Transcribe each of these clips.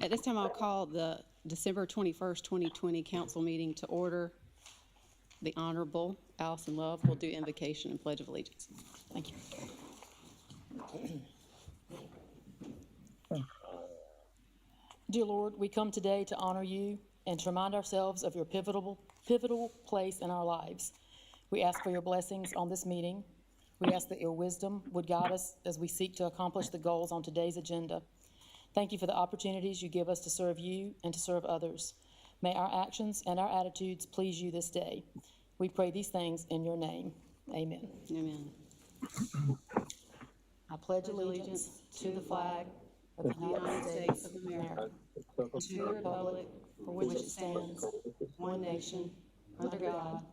At this time, I'll call the December 21st, 2020 council meeting to order. The Honorable Allison Love will do invocation and Pledge of Allegiance. Thank you. Dear Lord, we come today to honor you and to remind ourselves of your pivotal place in our lives. We ask for your blessings on this meeting. We ask that your wisdom would guide us as we seek to accomplish the goals on today's agenda. Thank you for the opportunities you give us to serve you and to serve others. May our actions and our attitudes please you this day. We pray these things in your name. Amen. Amen. I pledge allegiance to the flag of the United States of America, and to the republic for which it stands, one nation, under God,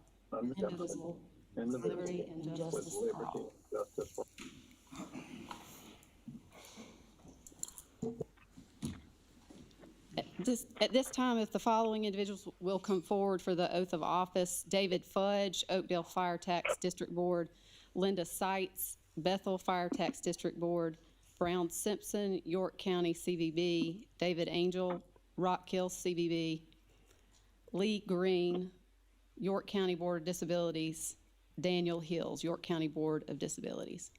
indivisible, with liberty and justice for all. At this time, if the following individuals will come forward for the oath of office: David Fudge, Oakdale Fire Tax District Board; Linda Seitz, Bethel Fire Tax District Board; Brown Simpson, York County CVB; David Angel, Rock Hill CVB; Lee Green, York County Board of Disabilities; Daniel Hills, York County Board of Disabilities.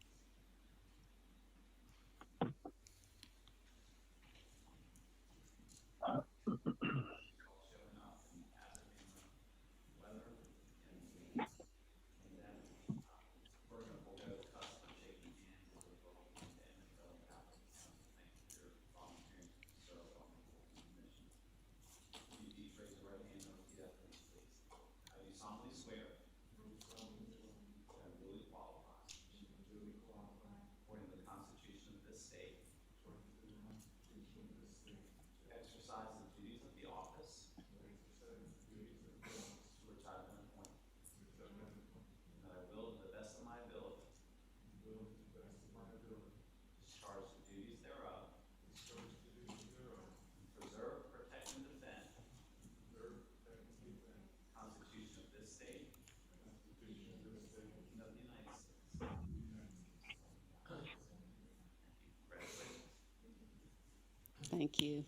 Thank you.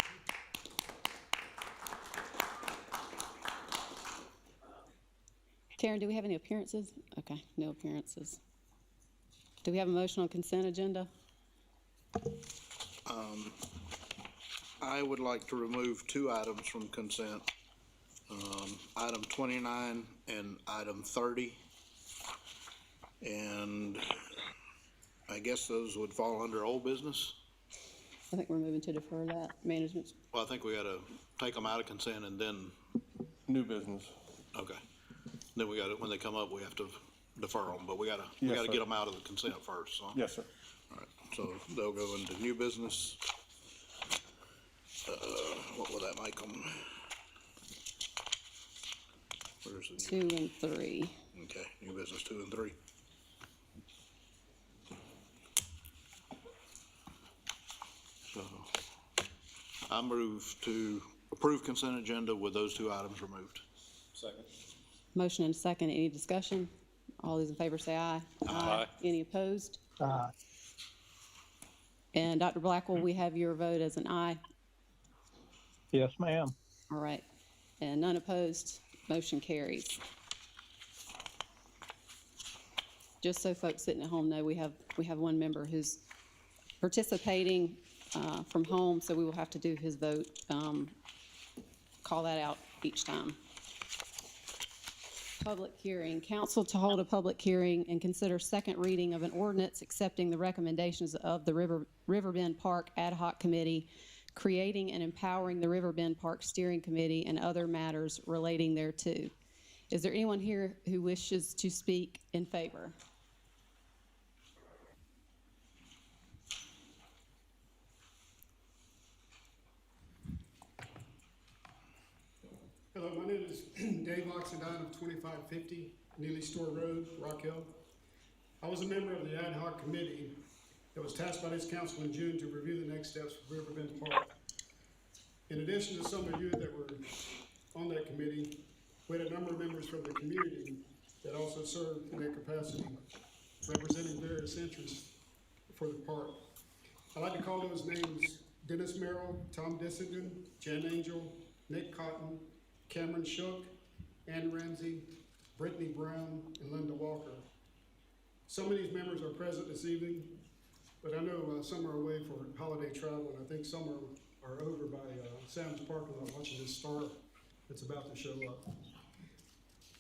Karen, do we have any appearances? Okay, no appearances. Do we have a motion on consent agenda? I would like to remove two items from consent. Item 29 and item 30. And I guess those would fall under old business. I think we're moving to defer that. Management. Well, I think we got to take them out of consent and then. New business. Okay. Then we got to, when they come up, we have to defer them, but we got to get them out of the consent first. So. Yes, sir. All right. So they'll go into new business. What will that make them? Where's the 2 and 3. Okay, new business 2 and 3. So I move to approve consent agenda with those two items removed. Second. Motion and second. Any discussion? All those in favor say aye. Aye. Any opposed? Aye. And Dr. Blackwell, we have your vote as an aye. Yes, ma'am. All right. And none opposed. Motion carries. Just so folks sitting at home know, we have one member who's participating from home, so we will have to do his vote. Call that out each time. Public hearing. Council to hold a public hearing and consider second reading of an ordinance accepting the recommendations of the Riverbend Park Ad Hoc Committee, creating and empowering the Riverbend Park Steering Committee, and other matters relating thereto. Is there anyone here who wishes to speak in favor? Hello, my name is Dave Oxendine of 2550 Neely Store Road, Rock Hill. I was a member of the ad hoc committee that was tasked by this council in June to review the next steps for Riverbend Park. In addition to some of you that were on that committee, we had a number of members from the community that also served in that capacity, representing various interests for the park. I'd like to call those names Dennis Merrill, Tom Dissenden, Jan Angel, Nick Cotton, Cameron Shook, Ann Ramsey, Brittany Brown, and Linda Walker. Some of these members are present this evening, but I know some are away for holiday travel, and I think some are over by Sam's parking lot watching this star that's about to show up.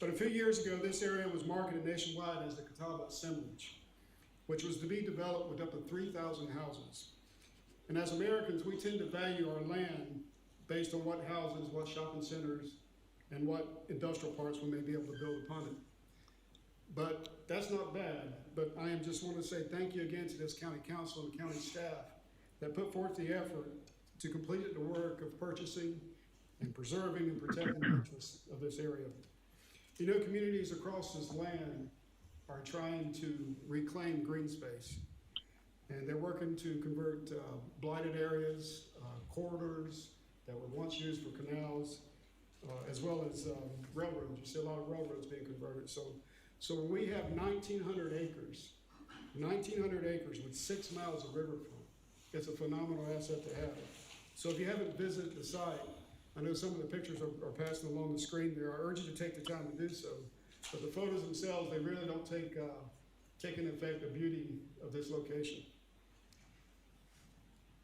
But a few years ago, this area was marketed nationwide as the Catawba Assemblage, which was to be developed with up to 3,000 houses. And as Americans, we tend to value our land based on what houses, what shopping centers, and what industrial parks we may be able to build upon it. But that's not bad, but I just want to say thank you again to this county council and county staff that put forth the effort to complete the work of purchasing and preserving and protecting the interests of this area. You know, communities across this land are trying to reclaim green space, and they're working to convert blighted areas, corridors that were once used for canals, as well as railroads. You see a lot of railroads being converted. So we have 1,900 acres with 6 miles of riverfront. It's a phenomenal asset to have. So if you haven't visited the site, I know some of the pictures are passing along the screen there. I urge you to take the time to do so. But the photos themselves, they really don't take into effect the beauty of this location.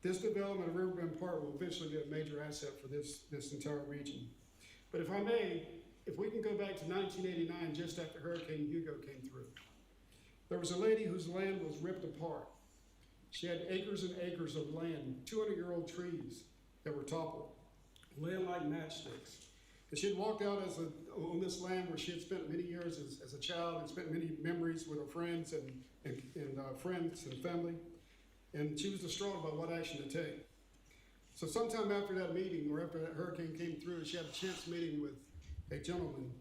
This development of Riverbend Park will eventually be a major asset for this entire region. But if I may, if we can go back to 1989, just after Hurricane Hugo came through, there was a lady whose land was ripped apart. She had acres and acres of land, 200-year-old trees that were toppled, land like matchsticks. And she had walked out on this land where she had spent many years as a child and spent many memories with her friends and family. And she was distraught about what action to take. So sometime after that meeting, or after that hurricane came through, she had a chance meeting with a gentleman.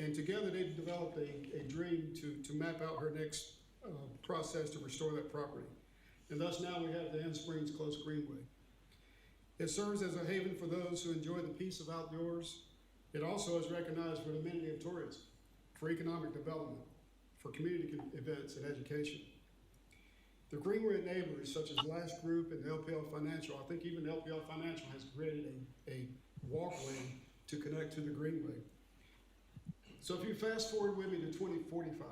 And together they developed a dream to map out her next process to restore that property. And thus now we have the End Springs Close Greenway. It serves as a haven for those who enjoy the peace of outdoors. It also is recognized for the amenity of tourism, for economic development, for community events and education. The Greenway neighbors, such as Last Group and LPL Financial, I think even LPL Financial has created a walkway to connect to the Greenway. So if you fast forward with me to 2045,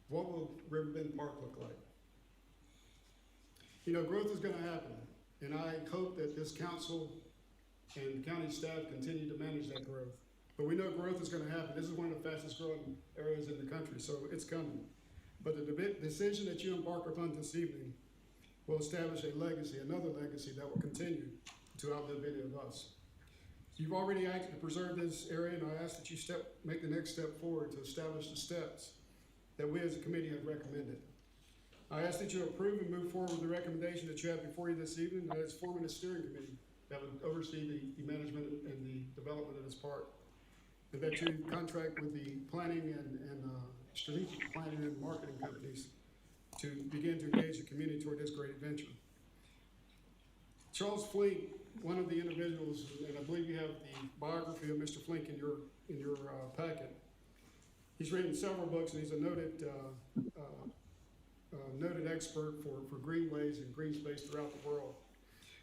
what will Riverbend Park look like? You know, growth is going to happen, and I hope that this council and county staff continue to manage that growth. But we know growth is going to happen. This is one of the fastest growing areas in the country, so it's coming. But the decision that you embark upon this evening will establish a legacy, another legacy that will continue to outlive any of us. You've already acted to preserve this area, and I ask that you make the next step forward to establish the steps that we as a committee have recommended. I ask that you approve and move forward with the recommendation that you have before you this evening, that is forming a steering committee that would oversee the management and the development of this park. And that you contract with the planning and strategic planning and marketing companies to begin to engage the community toward this great adventure. Charles Flink, one of the individuals, and I believe you have the biography of Mr. Flink in your packet. He's written several books, and he's a noted expert for greenways and green space throughout the world.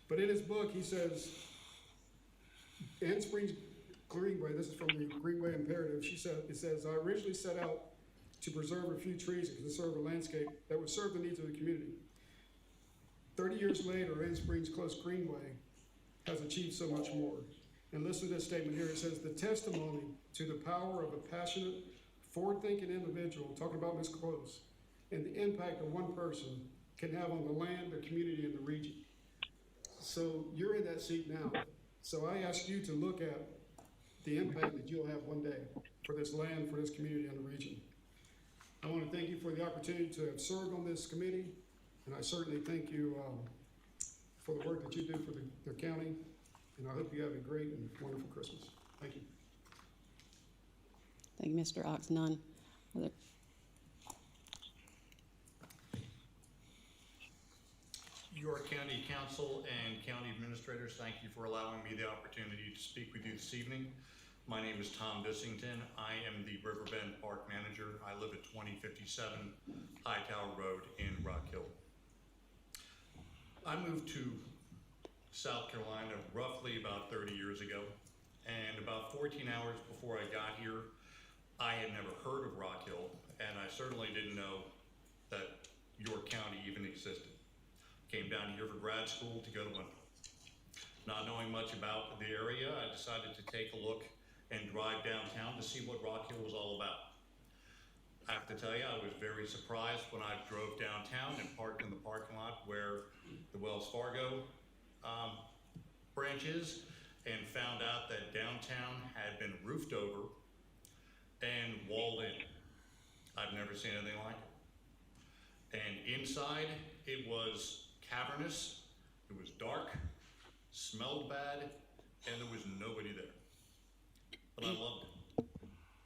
But in his book, he says, End Springs Greenway, this is from the Greenway Imperative, it says, I originally set out to preserve a few trees and conserve a landscape that would serve the needs of the community. 30 years later, End Springs Close Greenway has achieved so much more. And listen to this statement here. It says, the testimony to the power of a passionate, forward-thinking individual, talking about Ms. Close, and the impact that one person can have on the land, the community, and the region. So you're in that seat now. So I ask you to look at the impact that you'll have one day for this land, for this community, and the region. I want to thank you for the opportunity to have served on this committee, and I certainly thank you for the work that you do for the county, and I hope you have a great and wonderful Christmas. Thank you. Thank you, Mr. Oxnunn. Your county council and county administrators, thank you for allowing me the opportunity to speak with you this evening. My name is Tom Bissington. I am the Riverbend Park Manager. I live at 2057 Hightower Road in Rock Hill. I moved to South Carolina roughly about 30 years ago, and about 14 hours before I got here, I had never heard of Rock Hill, and I certainly didn't know that York County even existed. Came down here for grad school to go to Wimp. Not knowing much about the area, I decided to take a look and drive downtown to see what Rock Hill was all about. I have to tell you, I was very surprised when I drove downtown and parked in the parking lot where the Wells Fargo branch is, and found out that downtown had been roofed over and walled in. I've never seen anything like it. And inside, it was cavernous, it was dark, smelled bad, and there was nobody there. But I loved it.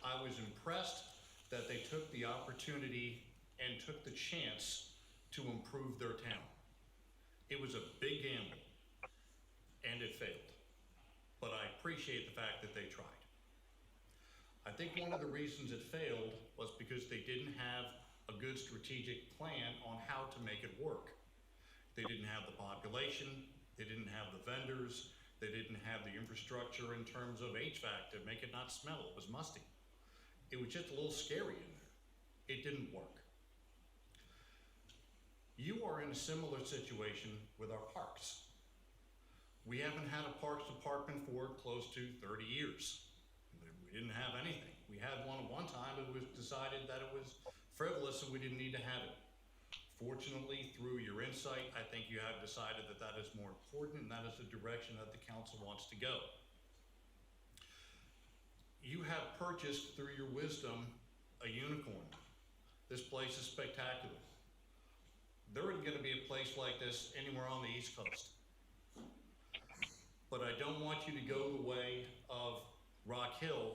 I was impressed that they took the opportunity and took the chance to improve their town. It was a big gamble, and it failed. But I appreciate the fact that they tried. I think one of the reasons it failed was because they didn't have a good strategic plan on how to make it work. They didn't have the population, they didn't have the vendors, they didn't have the infrastructure in terms of HVAC to make it not smell. It was musty. It was just a little scary in there. It didn't work. You are in a similar situation with our parks. We haven't had a parks department for close to 30 years. We didn't have anything. We had one at one time, it was decided that it was frivolous and we didn't need to have it. Fortunately, through your insight, I think you have decided that that is more important and that is the direction that the council wants to go. You have purchased, through your wisdom, a unicorn. This place is spectacular. There isn't going to be a place like this anywhere on the East Coast. But I don't want you to go the way of Rock Hill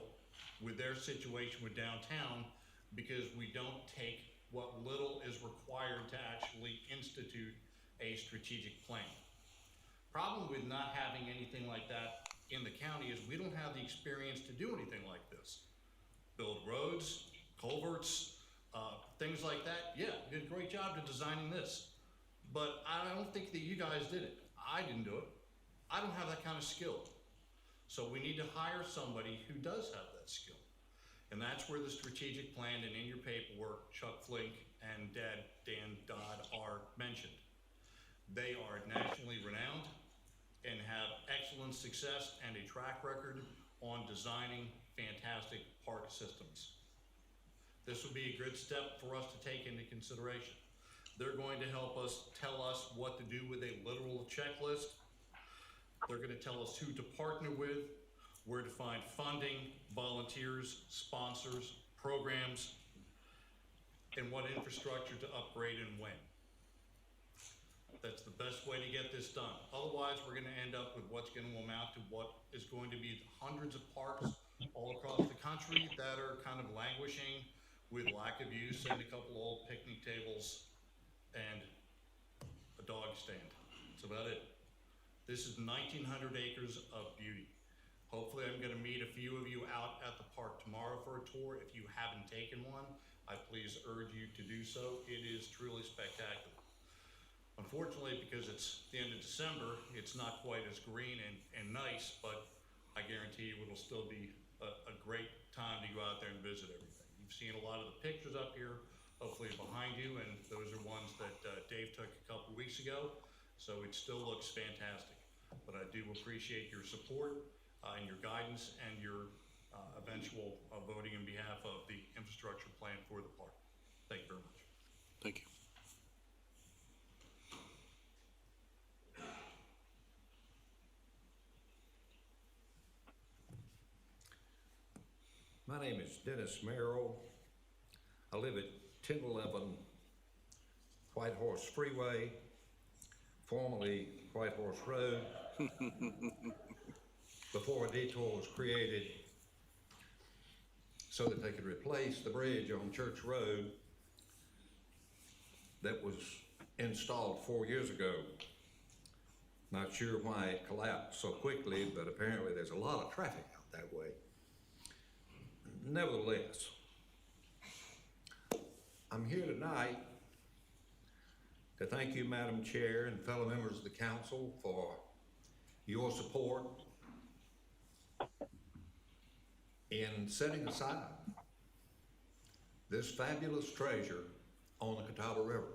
with their situation with downtown, because we don't take what little is required to actually institute a strategic plan. Problem with not having anything like that in the county is we don't have the experience to do anything like this. Build roads, culverts, things like that. Yeah, you did a great job of designing this. But I don't think that you guys did it. I didn't do it. I don't have that kind of skill. So we need to hire somebody who does have that skill. And that's where the strategic plan and in your paperwork, Chuck Flink and Dan Dodd are mentioned. They are nationally renowned and have excellent success and a track record on designing fantastic park systems. This would be a good step for us to take into consideration. They're going to help us tell us what to do with a literal checklist. They're going to tell us who to partner with, where to find funding, volunteers, sponsors, programs, and what infrastructure to upgrade and when. That's the best way to get this done. Otherwise, we're going to end up with what's going to amount to what is going to be hundreds of parks all across the country that are kind of languishing with lack of use and a couple old picnic tables and a dog stand. That's about it. This is 1,900 acres of beauty. Hopefully I'm gonna meet a few of you out at the park tomorrow for a tour. If you haven't taken one, I please urge you to do so. It is truly spectacular. Unfortunately, because it's the end of December, it's not quite as green and nice, but I guarantee you it'll still be a great time to go out there and visit everything. You've seen a lot of the pictures up here, hopefully behind you, and those are ones that Dave took a couple weeks ago. So it still looks fantastic, but I do appreciate your support and your guidance and your eventual voting on behalf of the infrastructure plan for the park. Thank you very much. Thank you. My name is Dennis Merrill. I live at 1011 White Horse Freeway, formerly White Horse Road, before a detour was created so that they could replace the bridge on Church Road that was installed 4 years ago. Not sure why it collapsed so quickly, but apparently there's a lot of traffic out that way. Nevertheless, I'm here tonight to thank you, Madam Chair, and fellow members of the council for your support in setting aside this fabulous treasure on the Catawba River.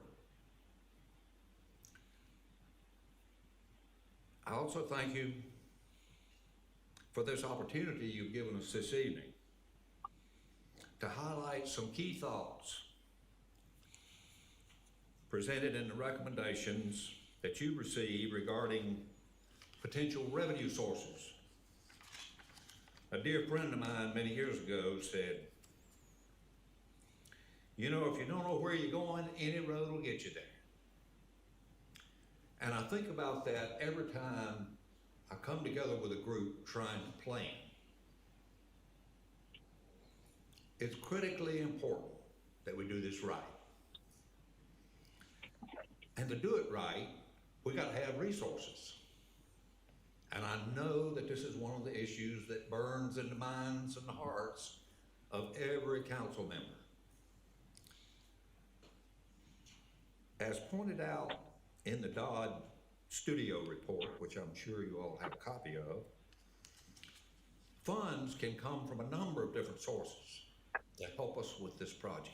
I also thank you for this opportunity you've given us this evening to highlight some key thoughts presented in the recommendations that you received regarding potential revenue sources. A dear friend of mine many years ago said, you know, if you don't know where you're going, any road will get you there. And I think about that every time I come together with a group trying to plan. It's critically important that we do this right. And to do it right, we got to have resources. And I know that this is one of the issues that burns in the minds and the hearts of every council member. As pointed out in the Dodd Studio report, which I'm sure you all have a copy of, funds can come from a number of different sources to help us with this project.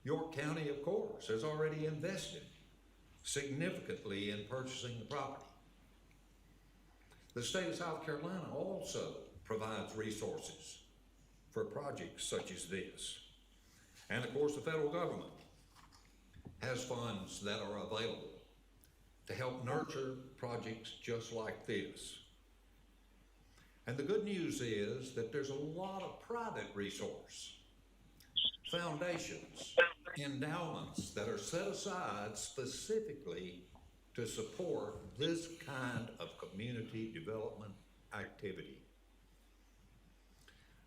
York County, of course, has already invested significantly in purchasing the property. The state of South Carolina also provides resources for projects such as this. And of course, the federal government has funds that are available to help nurture projects just like this. And the good news is that there's a lot of private resource, foundations, endowments that are set aside specifically to support this kind of community development activity.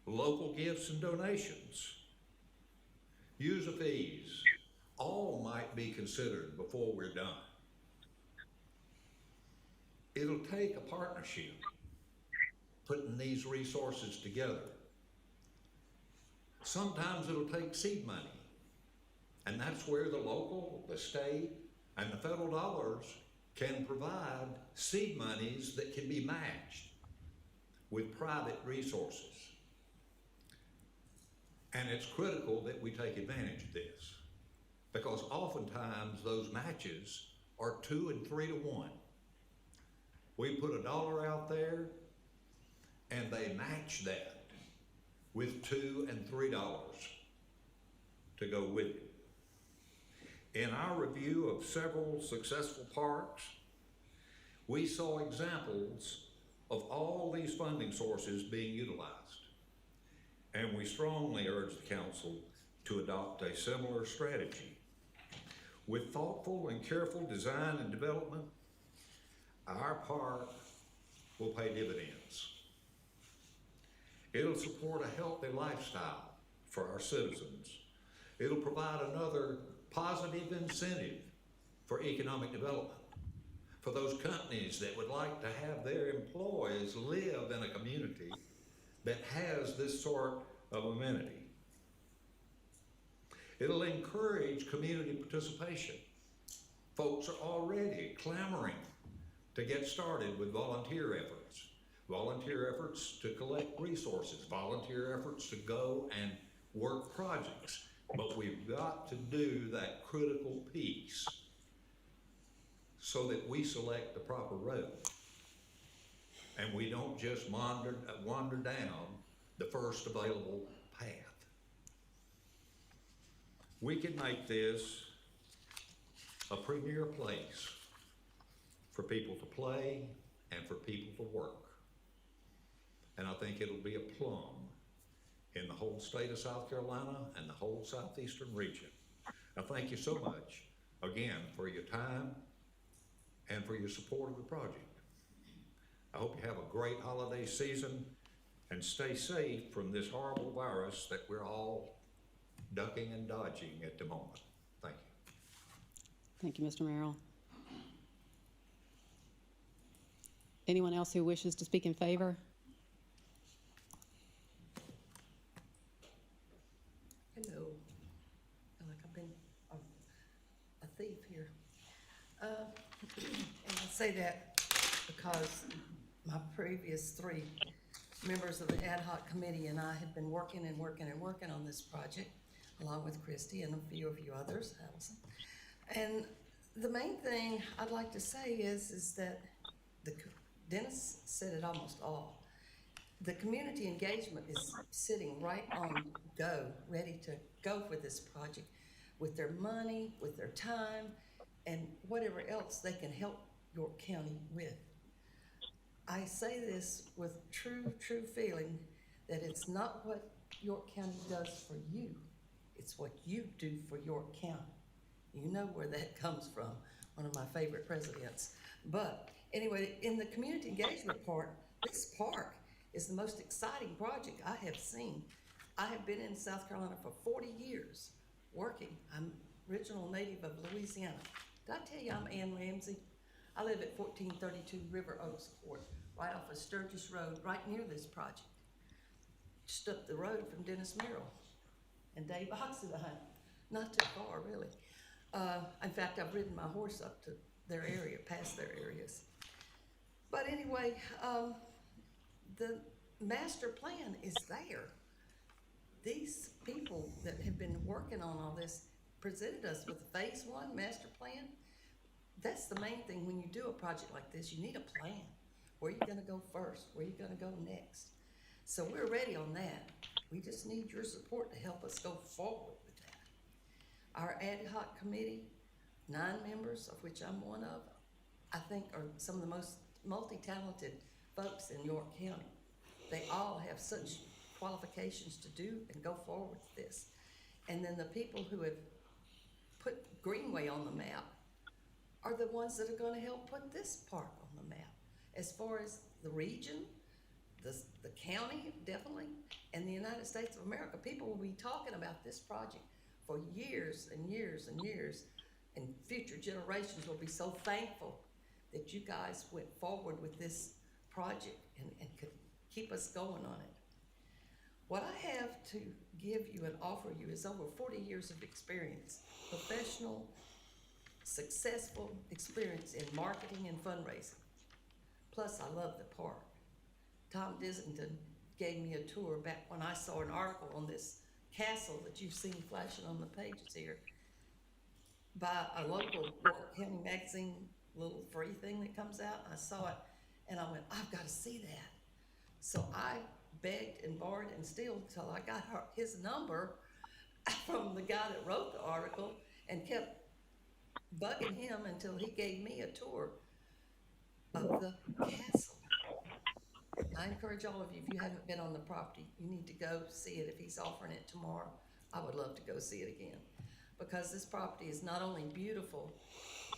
Local gifts and donations, user fees, all might be considered before we're done. It'll take a partnership putting these resources together. Sometimes it'll take seed money, and that's where the local, the state, and the federal dollars can provide seed monies that can be matched with private resources. And it's critical that we take advantage of this, because oftentimes those matches are 2 and 3 to 1. We put $1 out there and they match that with $2 and $3 to go with it. In our review of several successful parks, we saw examples of all these funding sources being utilized. And we strongly urge the council to adopt a similar strategy. With thoughtful and careful design and development, our park will pay dividends. It'll support a healthy lifestyle for our citizens. It'll provide another positive incentive for economic development, for those companies that would like to have their employees live in a community that has this sort of amenity. It'll encourage community participation. Folks are already clamoring to get started with volunteer efforts to collect resources, volunteer efforts to go and work projects. But we've got to do that critical piece so that we select the proper road. And we don't just wander down the first available path. We can make this a premier place for people to play and for people to work. And I think it'll be a plum in the whole state of South Carolina and the whole southeastern region. I thank you so much, again, for your time and for your support of the project. I hope you have a great holiday season and stay safe from this horrible virus that we're all ducking and dodging at the moment. Thank you. Thank you, Mr. Merrill. Anyone else who wishes to speak in favor? Hello. I feel like I've been a thief here. because my previous three members of the ad hoc committee and I had been working on this project, along with Christy and a few of you others, Allison. And the main thing I'd like to say is that Dennis said it almost all. The community engagement is sitting right on go, ready to go for this project with their money, with their time, and whatever else they can help York County with. I say this with true feeling that it's not what York County does for you, it's what you do for York County. You know where that comes from, one of my favorite presidents. But anyway, in the community engagement part, this park is the most exciting project I have seen. I have been in South Carolina for 40 years working. I'm original native of Louisiana. Did I tell you I'm Ann Ramsey? I live at 1432 River Oaks Court, right off of Sturgis Road, right near this project. Just up the road from Dennis Merrill and Dave Oxidine. Not too far, really. In fact, I've ridden my horse up to their area, past their areas. But anyway, the master plan is there. These people that have been working on all this presented us with a phase 1 master plan. That's the main thing when you do a project like this, you need a plan. Where are you gonna go first? Where are you gonna go next? So we're ready on that. We just need your support to help us go forward with that. Our ad hoc committee, 9 members, of which I'm one of, I think are some of the most multi-talented folks in York County. They all have such qualifications to do and go forward with this. And then the people who have put Greenway on the map are the ones that are gonna help put this park on the map. As far as the region, the county, definitely, and the United States of America, people will be talking about this project for years and years and years, and future generations will be so thankful that you guys went forward with this project and could keep us going on it. What I have to give you and offer you is over 40 years of experience, professional, successful experience in marketing and fundraising. Plus, I love the park. Tom Dissington gave me a tour back when I saw an article on this castle that you've seen flashing on the pages here by a local York County magazine, little free thing that comes out. I saw it and I went, I've got to see that. So I begged and borrowed and stealed until I got his number from the guy that wrote the article and kept bugging him until he gave me a tour of the castle. I encourage all of you, if you haven't been on the property, you need to go see it. If he's offering it tomorrow, I would love to go see it again. Because this property is not only beautiful,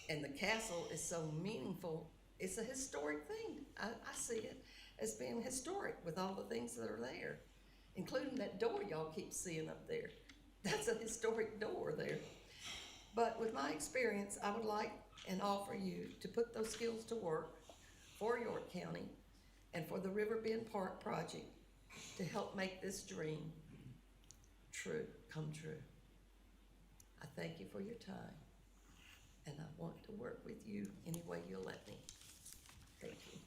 and the castle is so meaningful, it's a historic thing. I see it as being historic with all the things that are there, including that door y'all keep seeing up there. That's a historic door there. But with my experience, I would like and offer you to put those skills to work for York County and for the Riverbend Park project to help make this dream come true. I thank you for your time, and I want to work with you any way you'll let me. Thank you.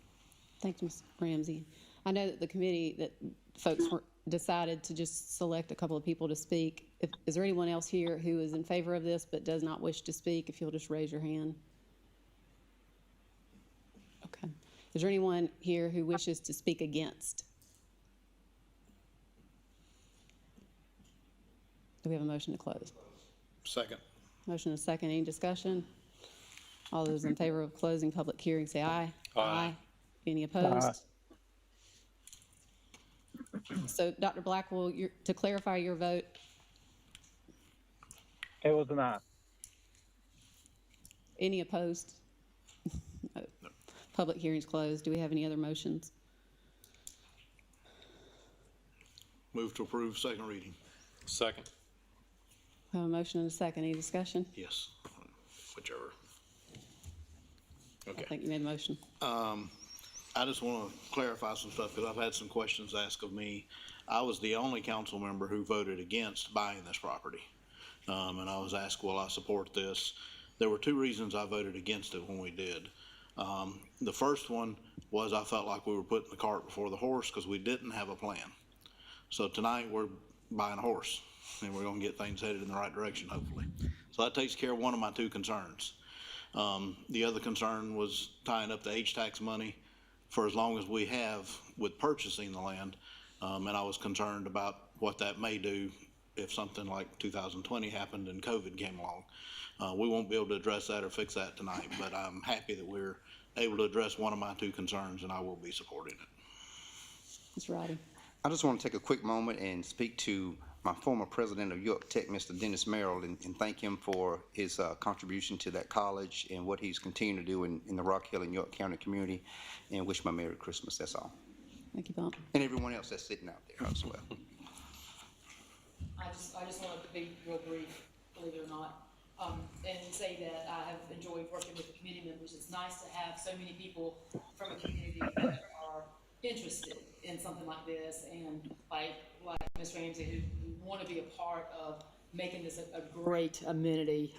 Thank you, Ms. Ramsey. I know that the committee, that folks decided to just select a couple of people to speak. Is there anyone else here who is in favor of this but does not wish to speak? If you'll just raise your hand. Okay. Is there anyone here who wishes to speak against? Do we have a motion to close? Second. Motion and a second. Any discussion? All those in favor of closing public hearing say aye. Aye. Any opposed? So, Dr. Blackwell, to clarify your vote, It was an aye. any opposed? No. Public hearing's closed. Do we have any other motions? Move to approve second reading. Second. We have a motion and a second. Any discussion? Yes, whichever. I Okay. think you made a motion. I just want to clarify some stuff because I've had some questions asked of me. I was the only council member who voted against buying this property. And I was asked, will I support this? There were 2 reasons I voted against it when we did. The first one was I felt like we were putting the cart before the horse because we didn't have a plan. So tonight we're buying a horse and we're gonna get things headed in the right direction, hopefully. So that takes care of one of my two concerns. The other concern was tying up the H-tax money for as long as we have with purchasing the land. And I was concerned about what that may do if something like 2020 happened and COVID came along. We won't be able to address that or fix that tonight, but I'm happy that we're able to address one of my two concerns, and I will be supporting it. Mr. Roddy? I just want to take a quick moment and speak to my former president of York Tech, Mr. Dennis Merrill, and thank him for his contribution to that college and what he's continued to do in the Rock Hill and York County community, and wish my Merry Christmas, that's all. Thank you, Bob. And everyone else that's sitting out there as well. I just wanted to be real brief, believe it or not, and say that I have enjoyed working with the committee members. It's nice to have so many people from a community that are interested in something like this, and like Ms. Ramsey, who want to be a part of making this a great amenity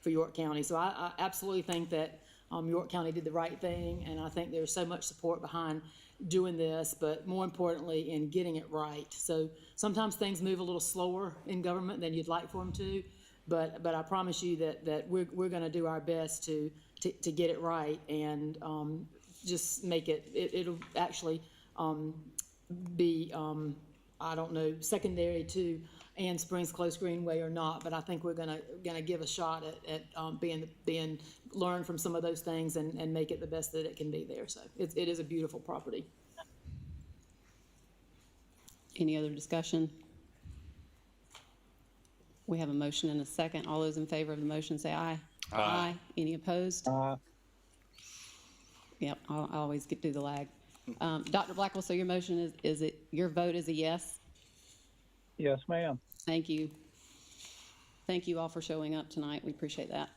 for York County. So I absolutely think that York County did the right thing, and I think there's so much support behind doing this, but more importantly, in getting it right. So sometimes things move a little slower in government than you'd like for them to, but I promise you that we're going to do our best to get it right and just make it'll actually be I don't know, secondary to Ann Springs Close Greenway or not, but I think we're gonna give a shot at being learn from some of those things and make it the best that it can be there. So it is a beautiful property. Any other discussion? We have a motion and a second. All those in favor of the motion say aye. Aye. Any opposed? Yep, I always get through the lag. Dr. Blackwell, so your motion your vote is a yes? Yes, ma'am. Thank you. Thank you all for showing up tonight. We appreciate that.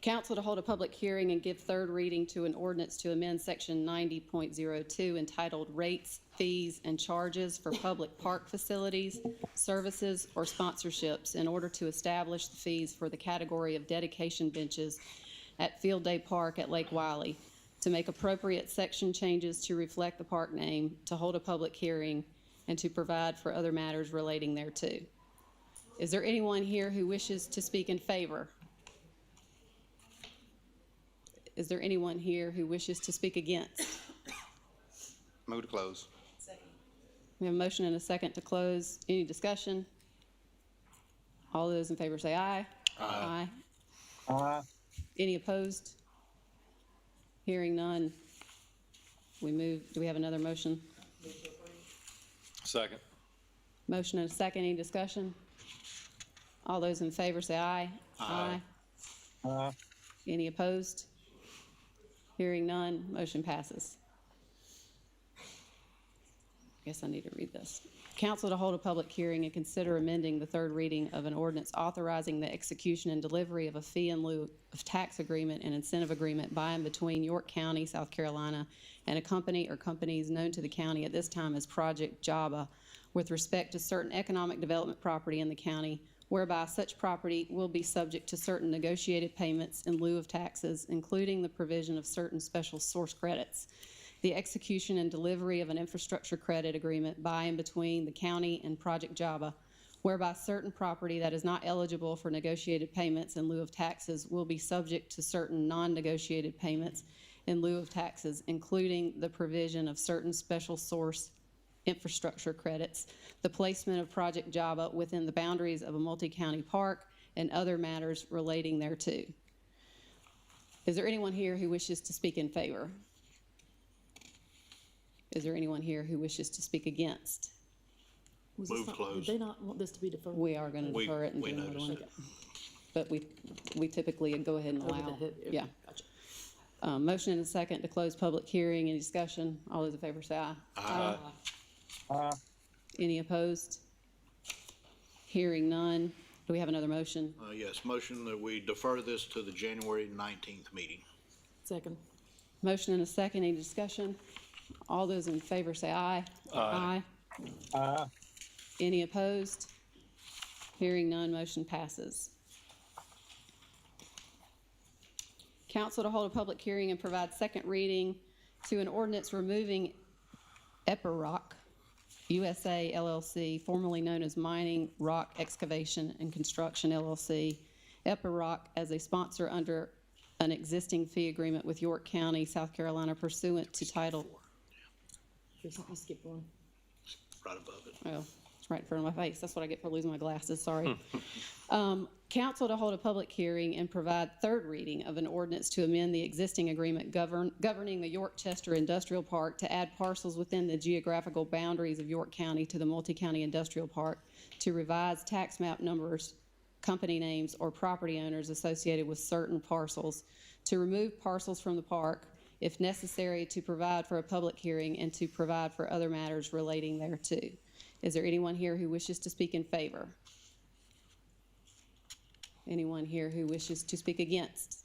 Council to hold a public hearing and give third reading to an ordinance to amend section 90.02 entitled Rates, Fees, and Charges for Public Park Facilities, Services, or Sponsorships in order to establish the fees for the category of dedication benches at Field Day Park at Lake Wiley, to make appropriate section changes to reflect the park name, to hold a public hearing, and to provide for other matters relating thereto. Is there anyone here who wishes to speak in favor? Is there anyone here who wishes to speak against? Move to close. Second. We have a motion and a second to close. Any discussion? All those in favor say aye. Aye. Any opposed? Hearing none. We move. Do we have another motion? Second. Motion and a second. Any discussion? All those in favor say aye. Aye. Any opposed? Hearing none. Motion passes. Guess I need to read this. Council to hold a public hearing and consider amending the third reading of an ordinance authorizing the execution and delivery of a fee in lieu of tax agreement and incentive agreement by and between York County, South Carolina, and a company or companies known to the county at this time as Project Java with respect to certain economic development property in the county, whereby such property will be subject to certain negotiated payments in lieu of taxes, including the provision of certain special source credits. The execution and delivery of an infrastructure credit agreement by and between the county and Project Java, whereby certain property that is not eligible for negotiated payments in lieu of taxes will be subject to certain non-negotiated payments in lieu of taxes, including the provision of certain special source infrastructure credits, the placement of Project Java within the boundaries of a multi-county park, and other matters relating thereto. Is there anyone here who wishes to speak in favor? Is there anyone here who wishes to speak against? Move closed. Did they not want this to be deferred? We are going to defer it and do we another noticed one. it. But we typically go ahead and allow. Yeah. Gotcha. Motion and a second to close public hearing. Any discussion? All those in favor say aye. Aye. Any opposed? Hearing none. Do we have another motion? Yes, motion that we defer this to the January 19th meeting. Second. Motion and a second. Any discussion? All those in favor say aye. Aye. Any opposed? Hearing none, motion passes. Council to hold a public hearing and provide second reading to an ordinance removing epiroc USA LLC, formerly known as Mining, Rock Excavation, and Construction LLC, epiroc, as a sponsor under an existing fee agreement with York County, South Carolina pursuant to title. You skipped one. Right above it. Oh, it's right in front of my face. That's what I get for losing my glasses, sorry. Council to hold a public hearing and provide third reading of an ordinance to amend the existing agreement governing the York Chester Industrial Park to add parcels within the geographical boundaries of York County to the multi-county industrial park, to revise tax map numbers, company names, or property owners associated with certain parcels, to remove parcels from the park, if necessary, to provide for a public hearing, and to provide for other matters relating thereto. Is there anyone here who wishes to speak in favor? Anyone here who wishes to speak against?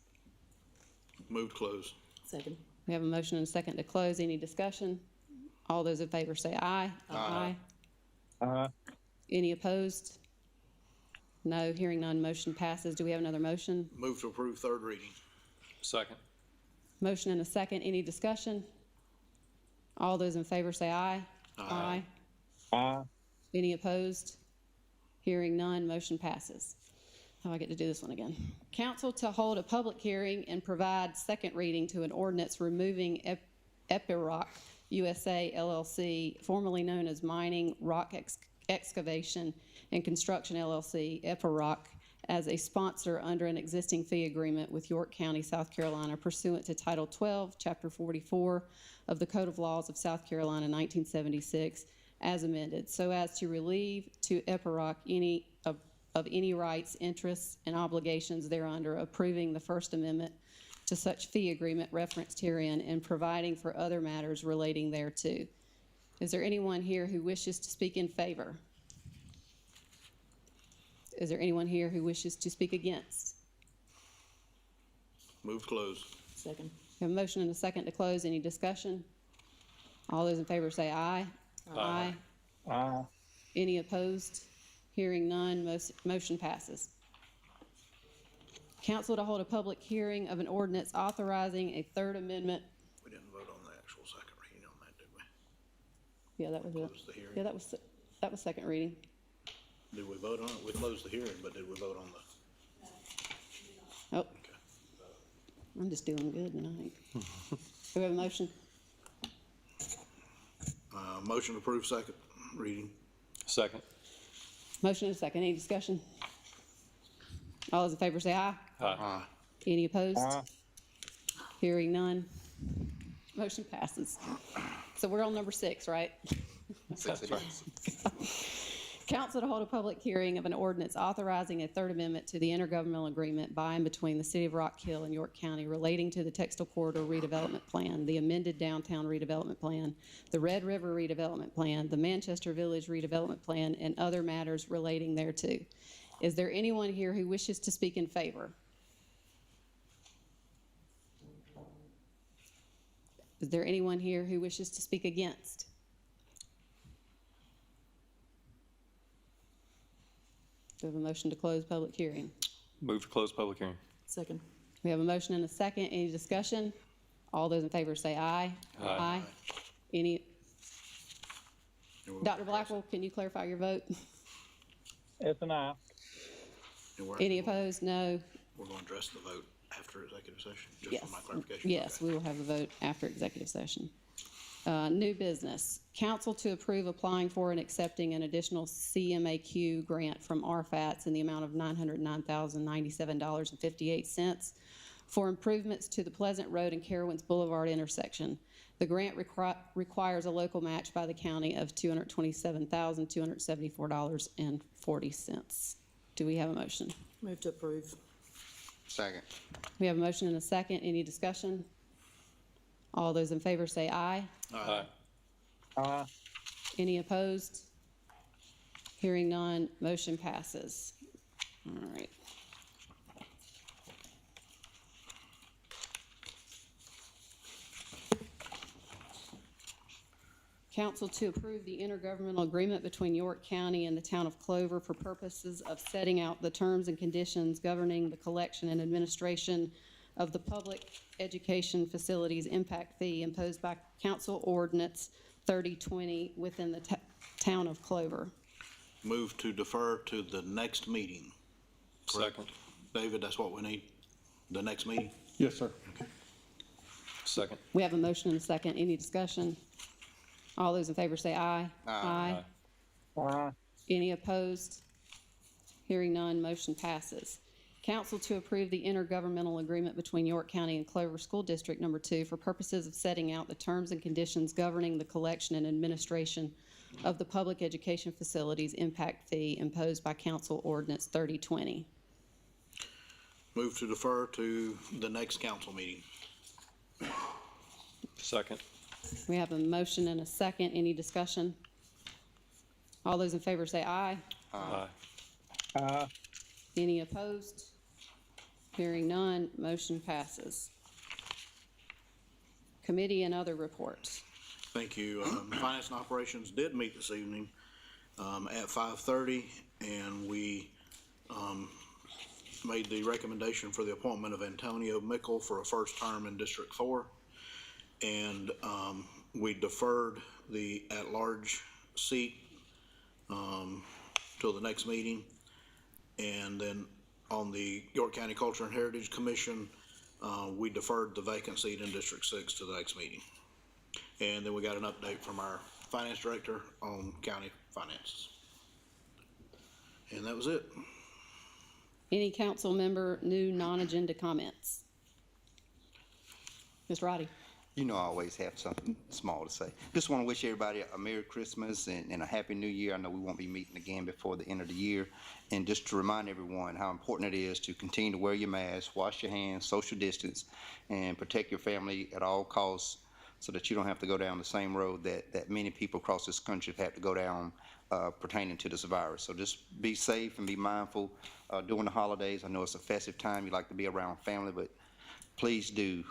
Move to close. Second. We have a motion and a second to close. Any discussion? All those in favor say aye. Aye. Any opposed? No. Hearing none, motion passes. Do we have another motion? Move to approve third reading. Second. Motion and a second. Any discussion? All those in favor say aye. Aye. Any opposed? Hearing none, motion passes. Now I get to do this one again. Council to hold a public hearing and provide second reading to an ordinance removing epiroc USA LLC, formerly known as Mining, Rock Excavation, and Construction LLC, epiroc, as a sponsor under an existing fee agreement with York County, South Carolina, pursuant to Title 12, Chapter 44 of the Code of Laws of South Carolina, 1976, as amended, so as to relieve to epiroc any of any rights, interests, and obligations thereunder, approving the First Amendment to such fee agreement referenced herein, and providing for other matters relating thereto. Is there anyone here who wishes to speak in favor? Is there anyone here who wishes to speak against? Move to close. Second. We have a motion and a second to close. Any discussion? All those in favor say aye. Aye. Any opposed? Hearing none, motion passes. Council to hold a public hearing of an ordinance authorizing a third amendment. We didn't vote on the actual second reading on that, did we? Yeah, that was it. Close the hearing. Yeah, that was second reading. Did we vote on it? We closed the hearing, but did we vote on the? Oh, Okay. I'm just doing good tonight. Do we have a motion? Motion to approve second reading. Second. Motion and a second. Any discussion? All those in favor say aye. Aye. Any opposed? Hearing none. Motion passes. So we're on number 6, right? That's right. Council to hold a public hearing of an ordinance authorizing a third amendment to the intergovernmental agreement by and between the City of Rock Hill and York County relating to the Textile Corridor redevelopment plan, the amended downtown redevelopment plan, the Red River redevelopment plan, the Manchester Village redevelopment plan, and other matters relating thereto. Is there anyone here who wishes to speak in favor? Is there anyone here who wishes to speak against? Do we have a motion to close public hearing? Move to close public hearing. Second. We have a motion and a second. Any discussion? All those in favor say aye. Aye. Any? And we're- Dr. Blackwell, can you clarify your vote? It's an aye. and we're- Any opposed? No. We're going to address the vote after executive session, just Yes. for my clarification. Yes, Okay. we will have a vote after executive session. New business. Council to approve applying for and accepting an additional CMAQ grant from RFATS in the amount of $909,097.58 for improvements to the Pleasant Road and Carowinds Boulevard intersection. The grant requires a local match by the county of $227,274.40. Do we have a motion? Move to approve. Second. We have a motion and a second. Any discussion? All those in favor say aye. Aye. Any opposed? Hearing none, motion passes. All right. Council to approve the intergovernmental agreement between York County and the town of Clover for purposes of setting out the terms and conditions governing the collection and administration of the public education facilities impact fee imposed by Council Ordinance 3020 within the town of Clover. Move to defer to the next meeting. Second. David, that's what we need, the next meeting? Yes, sir. Second. We have a motion and a second. Any discussion? All those in favor say aye. Aye. Any opposed? Hearing none, motion passes. Council to approve the intergovernmental agreement between York County and Clover School District Number 2 for purposes of setting out the terms and conditions governing the collection and administration of the public education facilities impact fee imposed by Council Ordinance 3020. Move to defer to the next council meeting. Second. We have a motion and a second. Any discussion? All those in favor say aye. Aye. Any opposed? Hearing none, motion passes. Committee and other reports. Thank you. Finance and Operations did meet this evening at 5:30, and we made the recommendation for the appointment of Antonio Mickle for a first term in District 4. And we deferred the at-large seat till the next meeting. And then on the York County Culture and Heritage Commission, we deferred the vacant seat in District 6 to the next meeting. And then we got an update from our finance director on county finances. And that was it. Any council member new non-agenda comments? Ms. Roddy? You know I always have something small to say. Just want to wish everybody a Merry Christmas and a Happy New Year. I know we won't be meeting again before the end of the year. And just to remind everyone how important it is to continue to wear your mask, wash your hands, social distance, and protect your family at all costs so that you don't have to go down the same road that many people across this country have had to go down pertaining to this virus. So just be safe and be mindful during the holidays. I know it's a festive time. You like to be around family, but please do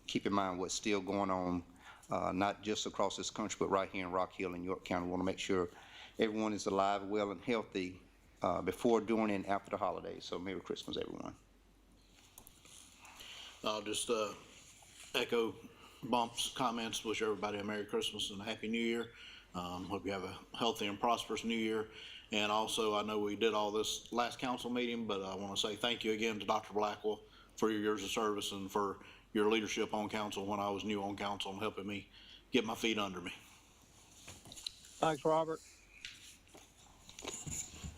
keep in mind what's still going on, not just across this country, but right here in Rock Hill and York County. We want to make sure everyone is alive, well, and healthy before, during, and after the holidays. So Merry Christmas, everyone. I'll just echo Bump's comments, wish everybody a Merry Christmas and a Happy New Year. Hope you have a healthy and prosperous New Year. And also, I know we did all this last council meeting, but I want to say thank you again to Dr. Blackwell for your years of service and for your leadership on council when I was new on council and helping me get my feet under me. Thanks, Robert.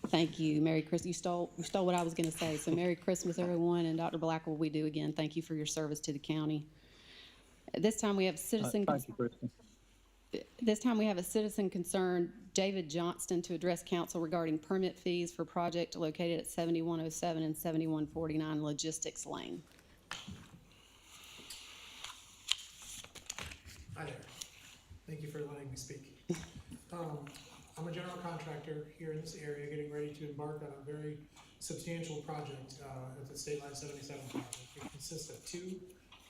Thank you. Merry Christmas. You stole what I was going to say. So Merry Christmas, everyone. And Dr. Blackwell, we do again. Thank you for your service to the county. At this time, we have citizen. Thank you, Kristen. This time we have a citizen concern, David Johnston, to address council regarding permit fees for project located at 7107 and 7149 Logistics Lane. Hi there. Thank you for letting me speak. I'm a general contractor here in this area getting ready to embark on a very substantial project at the State Line 77 project. It consists of 2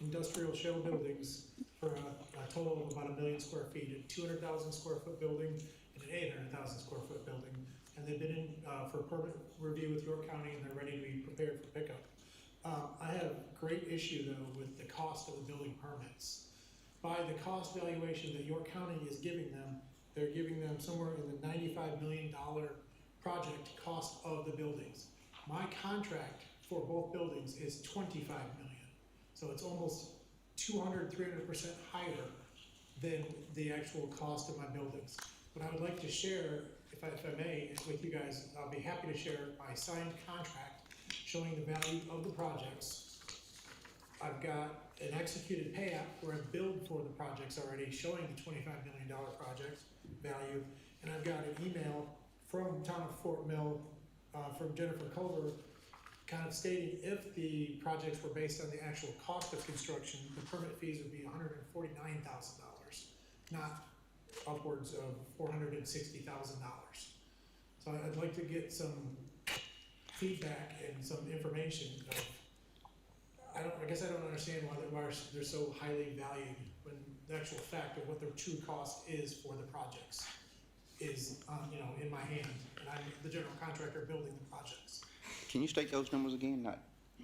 industrial shell buildings for a total of about 1 million square feet, a 200,000 square foot building and an 800,000 square foot building. And they've been in for permit review with York County and they're ready to be prepared for pickup. I have great issue though with the cost of the building permits. By the cost valuation that York County is giving them, they're giving them somewhere in the $95 million project cost of the buildings. My contract for both buildings is $25 million. So it's almost 200-300% higher than the actual cost of my buildings. What I would like to share, if I may, with you guys, I'll be happy to share my signed contract showing the value of the projects. I've got an executed pay app where I've billed for the projects already, showing the $25 million project value. And I've got an email from Town of Fort Mill, from Jennifer Clover, kind of stating if the projects were based on the actual cost of construction, the permit fees would be $149,000, not upwards of $460,000. So I'd like to get some feedback and some information of, I guess I don't understand why they're so highly valued when the actual fact of what the true cost is for the projects is, in my hand, and I'm the general contractor building the projects. Can you state those numbers again?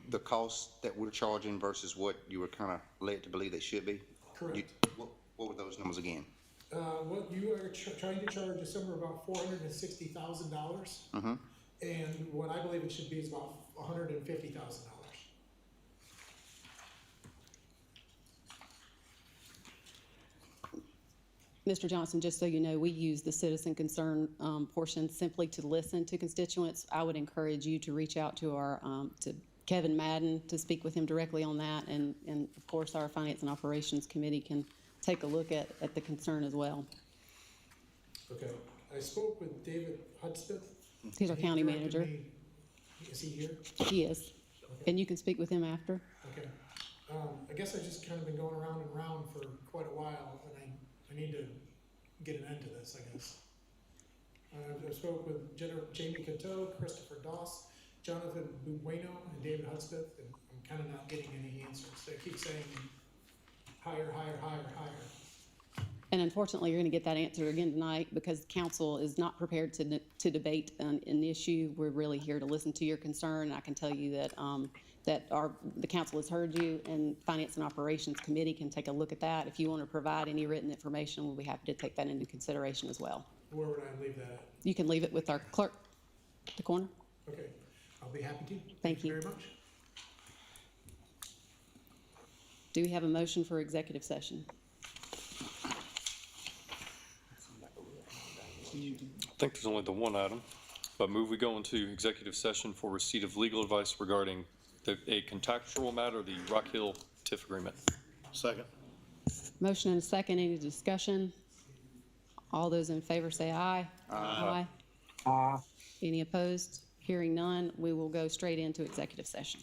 the cost that we're charging versus what you were kind of led to believe they should be? Correct. What were those numbers again? What you are trying to charge is somewhere about $460,000. And what I believe it should be is about $150,000. Mr. Johnson, just so you know, we use the citizen concern portion simply to listen to constituents. I would encourage you to reach out to our to Kevin Madden to speak with him directly on that, and of course our Finance and Operations Committee can take a look at the concern as well. Okay, I spoke with David Hudspeth. He's our and he county directed manager. me- Is he here? He is, and you can speak with him after. Okay. I guess I've just kind of been going around and around for quite a while, and I need to get an end to this, I guess. I spoke with Jamie Cateau, Christopher Doss, Jonathan Bueno, and David Hudspeth, and I'm kind of not getting any answers. They keep saying higher, higher, higher, higher. And unfortunately, you're going to get that answer again tonight because council is not prepared to debate an issue. We're really here to listen to your concern. I can tell you that the council has heard you, and Finance and Operations Committee can take a look at that. If you want to provide any written information, we'll be happy to take that into consideration as well. Where would I leave that at? You can leave it with our clerk at the corner. Okay, I'll be happy to. Thank you. Very much. Do we have a motion for executive session? I think there's only the one item, but move we go into executive session for receipt of legal advice regarding a contractual matter, the Rock Hill TIF agreement. Second. Motion and a second. Any discussion? All those in favor say aye. Aye. Aye. Any opposed? Hearing none, we will go straight into executive session.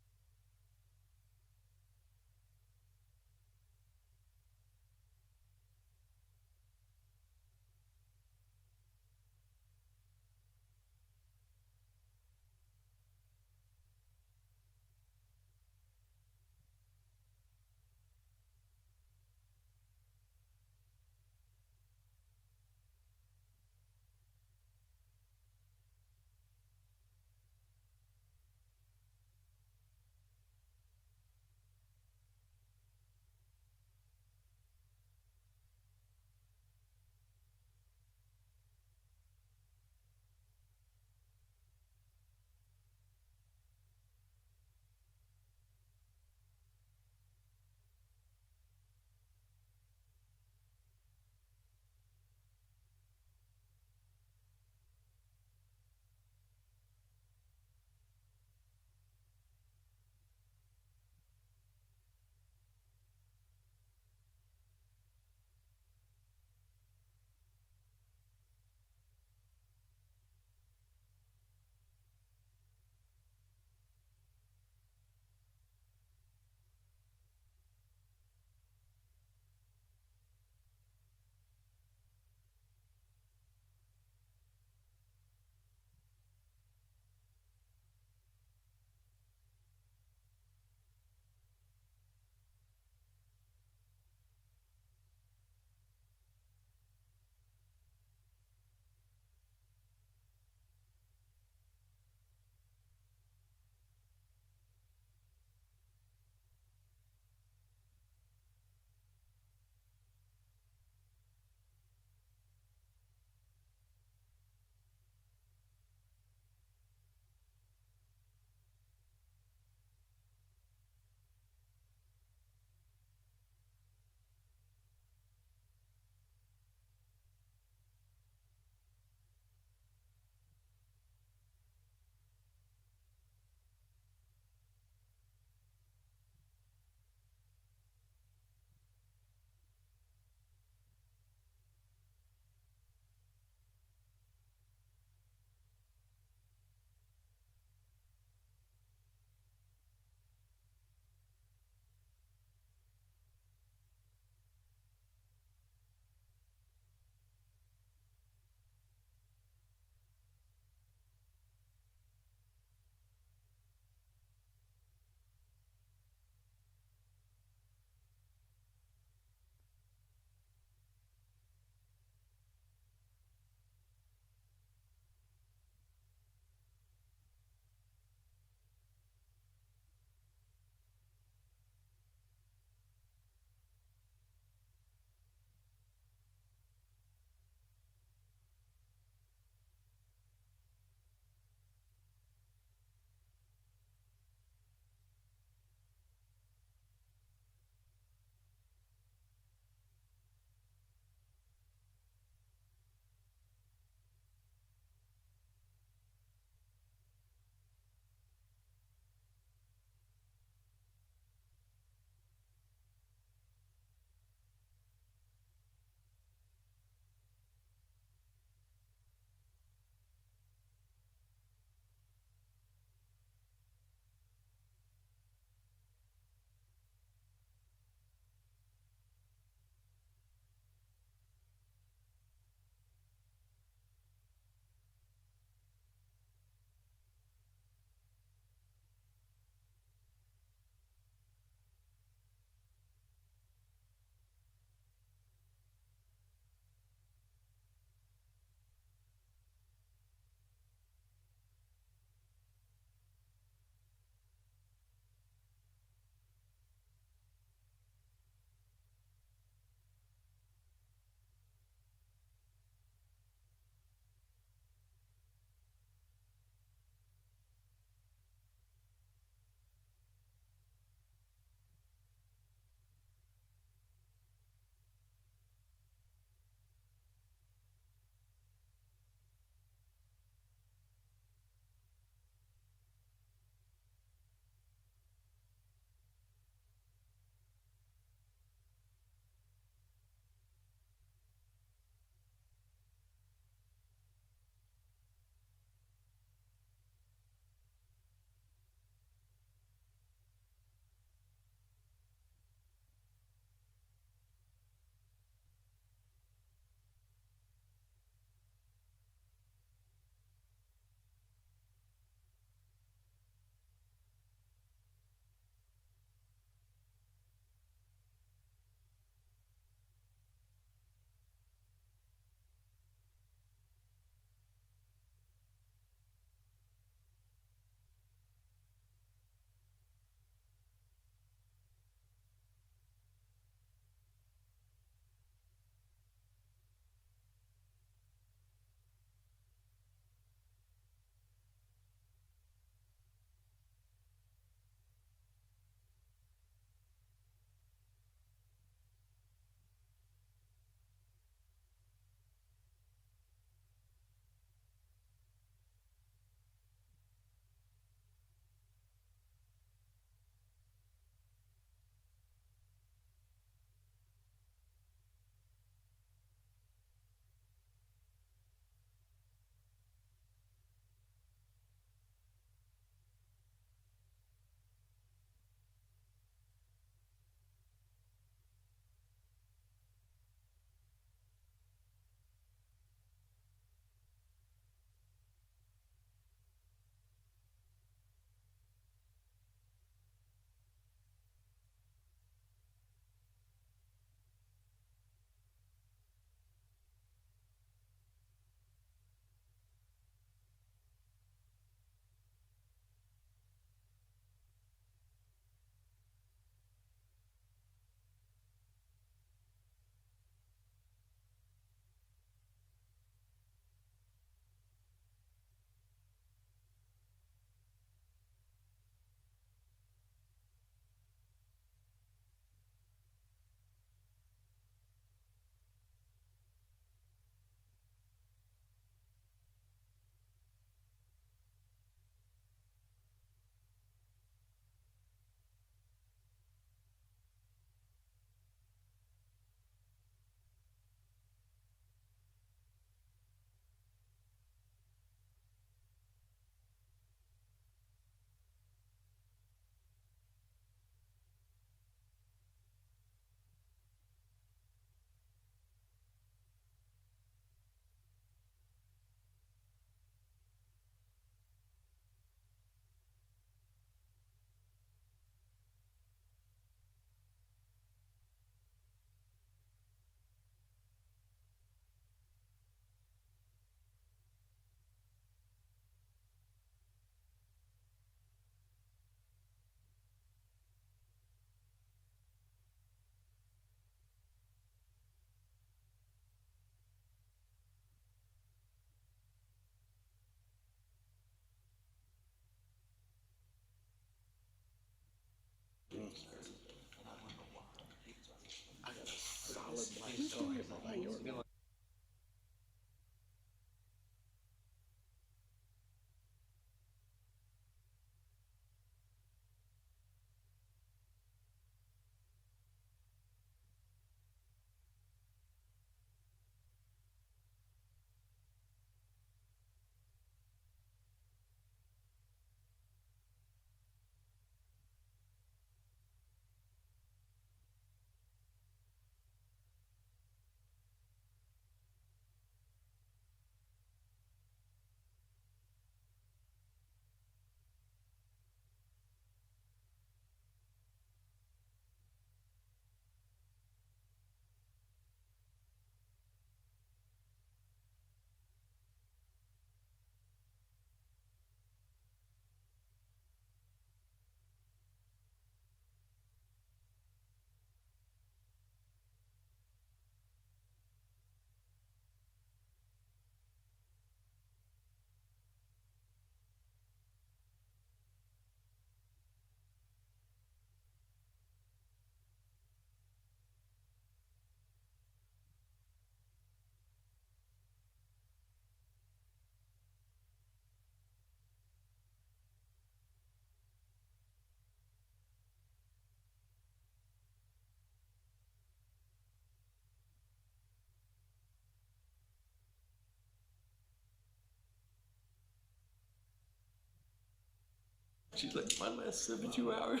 She's like, my last 72 hours.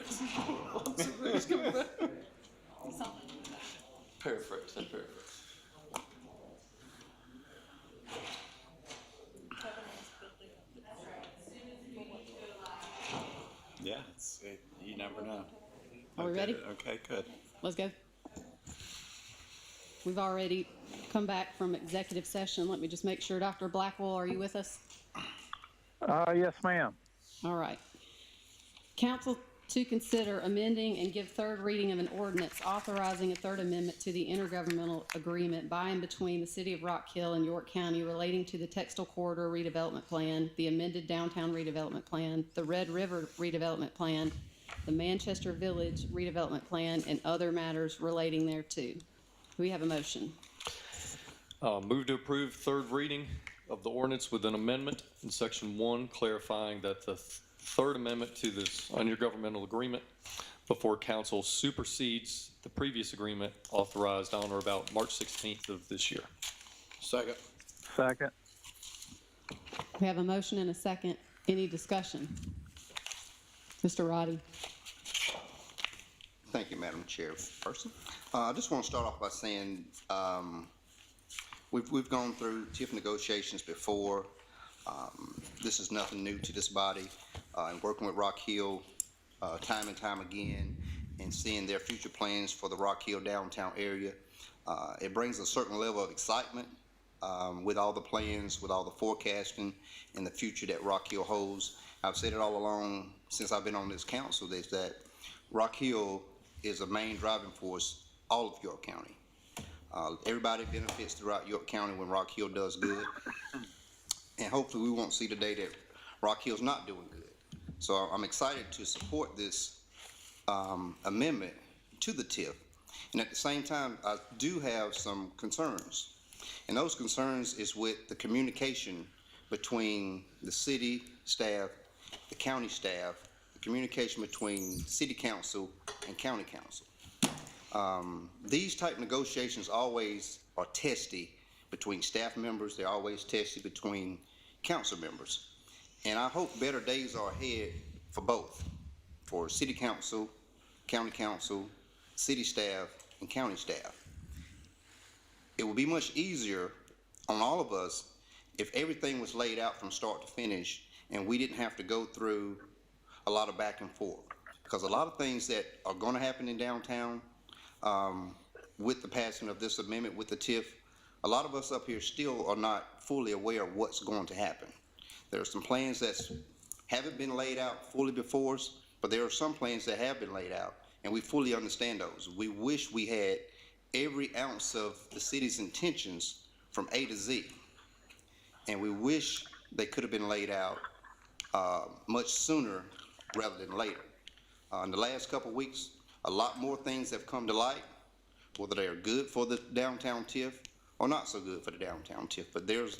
Somebody's coming back. Paraphrase, and paraphrase. Yeah, you never know. Are we ready? Okay, good. Let's go. We've already come back from executive session. Let me just make sure. Dr. Blackwell, are you with us? Yes, ma'am. All right. Council to consider amending and give third reading of an ordinance authorizing a third amendment to the intergovernmental agreement by and between the City of Rock Hill and York County relating to the Textile Corridor redevelopment plan, the amended downtown redevelopment plan, the Red River redevelopment plan, the Manchester Village redevelopment plan, and other matters relating thereto. Do we have a motion? Move to approve third reading of the ordinance with an amendment in section 1 clarifying that the third amendment to this intergovernmental agreement before council supersedes the previous agreement authorized on or about March 16th of this year. Second. Second. We have a motion and a second. Any discussion? Mr. Roddy? Thank you, Madam Chairperson. I just want to start off by saying we've gone through TIF negotiations before. This is nothing new to this body. And working with Rock Hill time and time again and seeing their future plans for the Rock Hill downtown area, it brings a certain level of excitement with all the plans, with all the forecasting and the future that Rock Hill holds. I've said it all along since I've been on this council is that Rock Hill is a main driving force all of York County. Everybody benefits throughout York County when Rock Hill does good. And hopefully we won't see the day that Rock Hill's not doing good. So I'm excited to support this amendment to the TIF. And at the same time, I do have some concerns. And those concerns is with the communication between the city staff, the county staff, the communication between city council and county council. These type negotiations always are testy between staff members. They're always testy between council members. And I hope better days are ahead for both, for city council, county council, city staff, and county staff. It would be much easier on all of us if everything was laid out from start to finish and we didn't have to go through a lot of back and forth. Because a lot of things that are going to happen in downtown with the passing of this amendment with the TIF, a lot of us up here still are not fully aware of what's going to happen. There are some plans that haven't been laid out fully before us, but there are some plans that have been laid out, and we fully understand those. We wish we had every ounce of the city's intentions from A to Z, and we wish they could have been laid out much sooner rather than later. In the last couple of weeks, a lot more things have come to light, whether they are good for the downtown TIF or not so good for the downtown TIF, but there's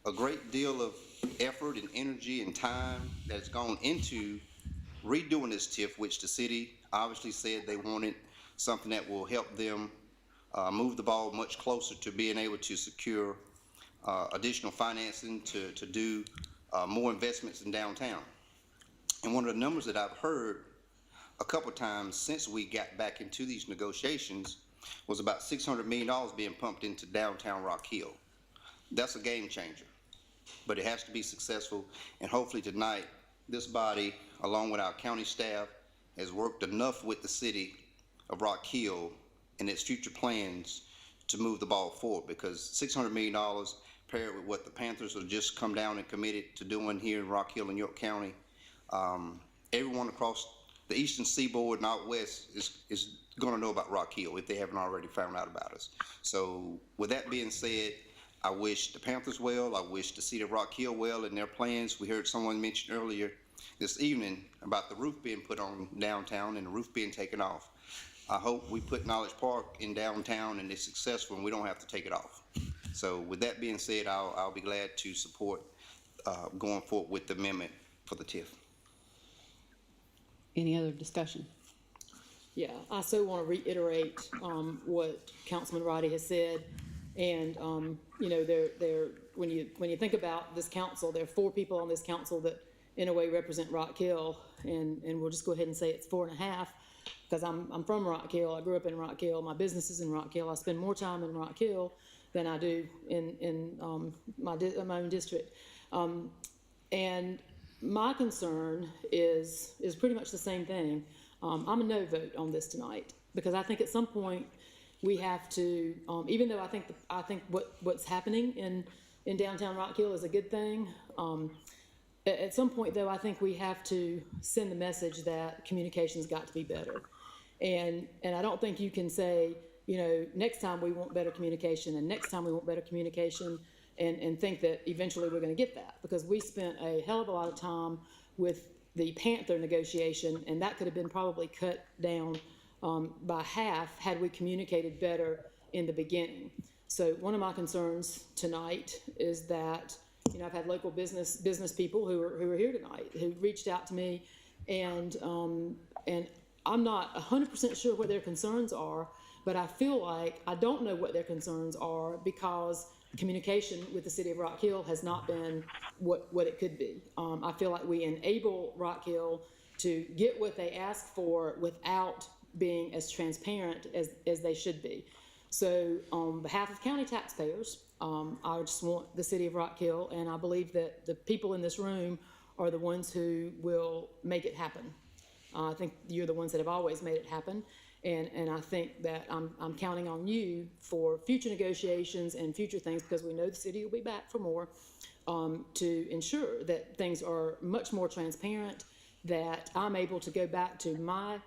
a great deal of effort and energy and time that's gone into redoing this TIF, which the city obviously said they wanted something that will help them move the ball much closer to being able to secure additional financing to do more investments in downtown. And one of the numbers that I've heard a couple times since we got back into these negotiations was about $600 million being pumped into downtown Rock Hill. That's a game changer, but it has to be successful. And hopefully tonight, this body, along with our county staff, has worked enough with the city of Rock Hill and its future plans to move the ball forward, because $600 million paired with what the Panthers have just come down and committed to doing here in Rock Hill and York County, everyone across the eastern seaboard and out west is going to know about Rock Hill if they haven't already found out about us. So with that being said, I wish the Panthers well. I wish the city of Rock Hill well in their plans. We heard someone mention earlier this evening about the roof being put on downtown and the roof being taken off. I hope we put Knowledge Park in downtown and it's successful and we don't have to take it off. So with that being said, I'll be glad to support going forward with the amendment for the TIF. Any other discussion? Yeah, I so want to reiterate what Councilman Roddy has said. And, you know, when you think about this council, there are 4 people on this council that in a way represent Rock Hill, and we'll just go ahead and say it's 4.5, because I'm from Rock Hill. I grew up in Rock Hill. My business is in Rock Hill. I spend more time in Rock Hill than I do in my own district. And my concern is pretty much the same thing. I'm a no vote on this tonight, because I think at some point we have to, even though I think what's happening in downtown Rock Hill is a good thing. At some point, though, I think we have to send the message that communication's got to be better. And I don't think you can say, next time we want better communication, and next time we want better communication, and think that eventually we're going to get that, because we spent a hell of a lot of time with the Panther negotiation, and that could have been probably cut down by half had we communicated better in the beginning. So one of my concerns tonight is that, I've had local business people who are here tonight who reached out to me, and I'm not 100% sure what their concerns are, but I feel like I don't know what their concerns are because communication with the city of Rock Hill has not been what it could be. I feel like we enable Rock Hill to get what they ask for without being as transparent as they should be. So on behalf of county taxpayers, I just want the city of Rock Hill, and I believe that the people in this room are the ones who will make it happen. I think you're the ones that have always made it happen. And I think that I'm counting on you for future negotiations and future things, because we know the city will be back for more, to ensure that things are much more transparent, that I'm able to go back to my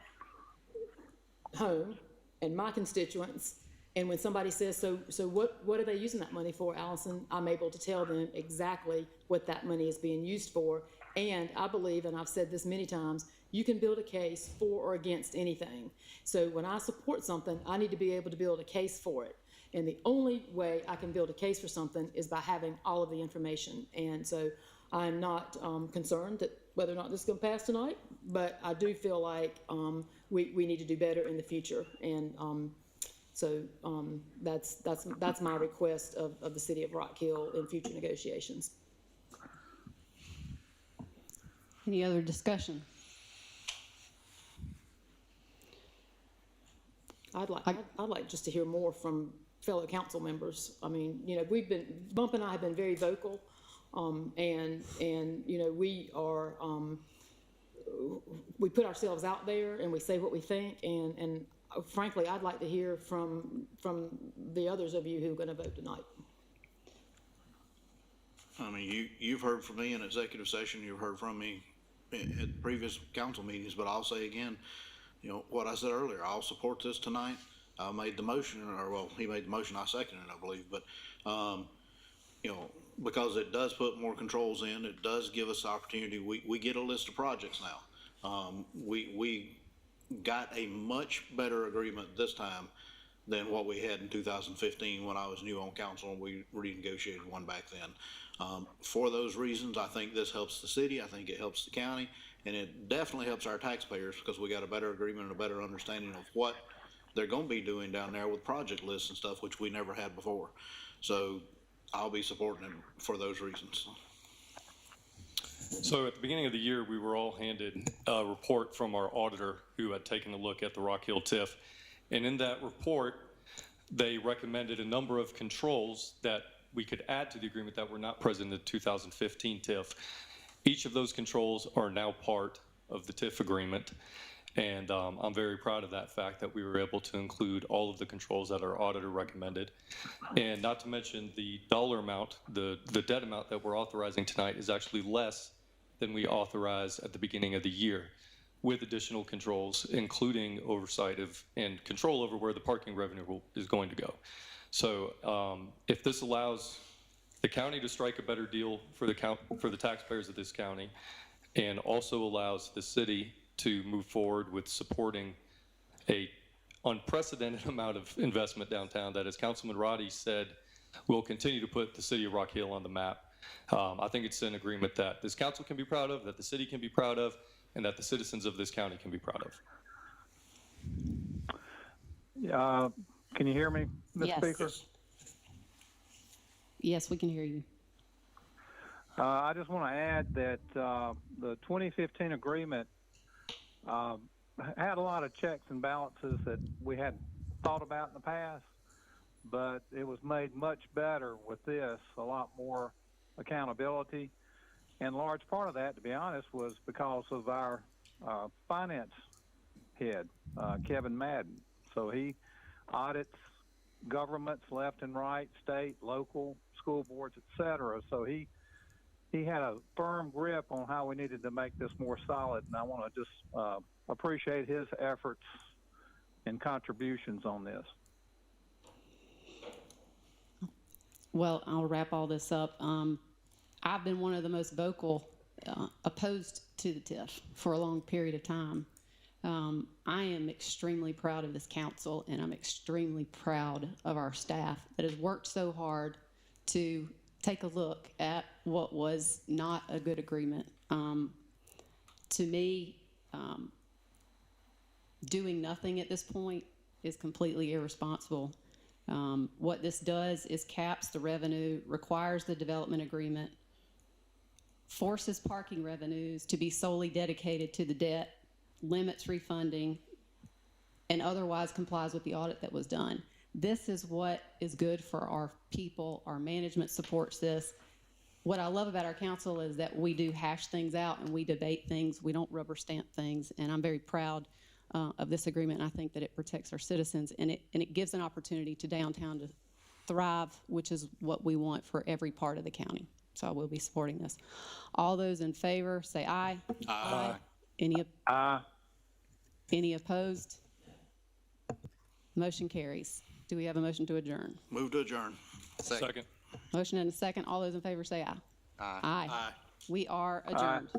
home and my constituents, and when somebody says, so what are they using that money for, Allison, I'm able to tell them exactly what that money is being used for. And I believe, and I've said this many times, you can build a case for or against anything. So when I support something, I need to be able to build a case for it. And the only way I can build a case for something is by having all of the information. And so I'm not concerned that whether or not this is going to pass tonight, but I do feel like we need to do better in the future. And so that's my request of the city of Rock Hill in future negotiations. Any other discussion? I'd like just to hear more from fellow council members. I mean, Bump and I have been very vocal, and we are, we put ourselves out there and we say what we think, and frankly, I'd like to hear from the others of you who are going to vote tonight. I mean, you've heard from me in executive session, you've heard from me at previous council meetings, but I'll say again, what I said earlier, I'll support this tonight. I made the motion, he made the motion, I seconded it, I believe, but, because it does put more controls in, it does give us the opportunity, we get a list of projects now. We got a much better agreement this time than what we had in 2015 when I was new on council and we renegotiated one back then. For those reasons, I think this helps the city, I think it helps the county, and it definitely helps our taxpayers because we got a better agreement and a better understanding of what they're going to be doing down there with project lists and stuff, which we never had before. So I'll be supporting it for those reasons. So at the beginning of the year, we were all handed a report from our auditor who had taken a look at the Rock Hill TIF. And in that report, they recommended a number of controls that we could add to the agreement that were not present in the 2015 TIF. Each of those controls are now part of the TIF agreement. And I'm very proud of that fact that we were able to include all of the controls that our auditor recommended. And not to mention the dollar amount, the debt amount that we're authorizing tonight is actually less than we authorized at the beginning of the year, with additional controls, including oversight of and control over where the parking revenue is going to go. So if this allows the county to strike a better deal for the taxpayers of this county, and also allows the city to move forward with supporting a unprecedented amount of investment downtown that, as Councilman Roddy said, will continue to put the city of Rock Hill on the map. I think it's an agreement that this council can be proud of, that the city can be proud of, and that the citizens of this county can be proud of. Can you hear me, Ms. Yes. Speaker? Yes, we can hear you. I just want to add that the 2015 agreement had a lot of checks and balances that we hadn't thought about in the past, but it was made much better with this, a lot more accountability. And a large part of that, to be honest, was because of our finance head, Kevin Madden. So he audits governments left and right, state, local, school boards, et cetera. So he had a firm grip on how we needed to make this more solid, and I want to just appreciate his efforts and contributions on this. Well, I'll wrap all this up. I've been one of the most vocal opposed to the TIF for a long period of time. I am extremely proud of this council, and I'm extremely proud of our staff that has worked so hard to take a look at what was not a good agreement. To me, doing nothing at this point is completely irresponsible. What this does is caps the revenue, requires the development agreement, forces parking revenues to be solely dedicated to the debt, limits refunding, and otherwise complies with the audit that was done. This is what is good for our people. Our management supports this. What I love about our council is that we do hash things out and we debate things. We don't rubber stamp things, and I'm very proud of this agreement. And I think that it protects our citizens, and it gives an opportunity to downtown to thrive, which is what we want for every part of the county. So I will be supporting this. All those in favor, say aye. Aye. Any opposed? Motion carries. Do we have a motion to adjourn? Move to adjourn. Second. Motion and a second. All those in favor say aye. Aye. Aye. We are adjourned.